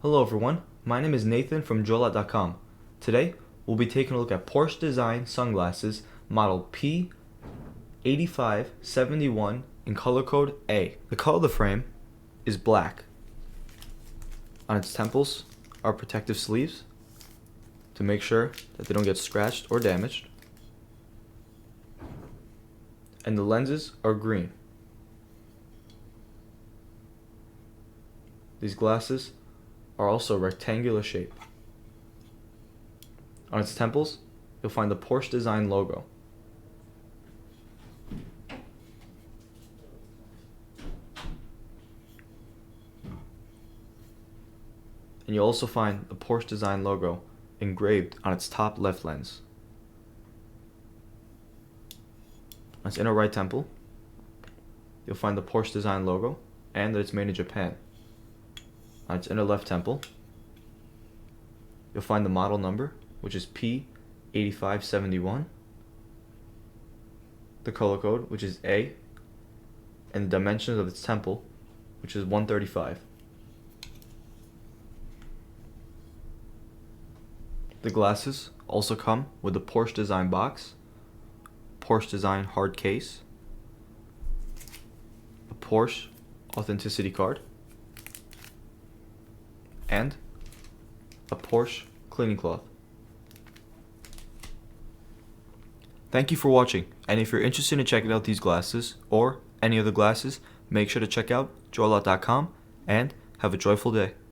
Hello everyone, my name is Nathan from JoyLot.com. Today, we'll be taking a look at Porsche design sunglasses model P8571 in color code A. The color of the frame is black. On its temples are protective sleeves to make sure that they don't get scratched or damaged. And the lenses are green. These glasses are also rectangular shape. On its temples, you'll find the Porsche design logo. And you'll also find the Porsche design logo engraved on its top left lens. On its inner right temple, you'll find the Porsche design logo and that it's made in Japan. On its inner left temple, you'll find the model number, which is P8571, the color code, which is A, and the dimensions of its temple, which is 135. The glasses also come with a Porsche design box, Porsche design hard case, a Porsche authenticity card, and a Porsche cleaning cloth. Thank you for watching, and if you're interested in checking out these glasses or any other glasses, make sure to check out JoyLot.com and have a joyful day.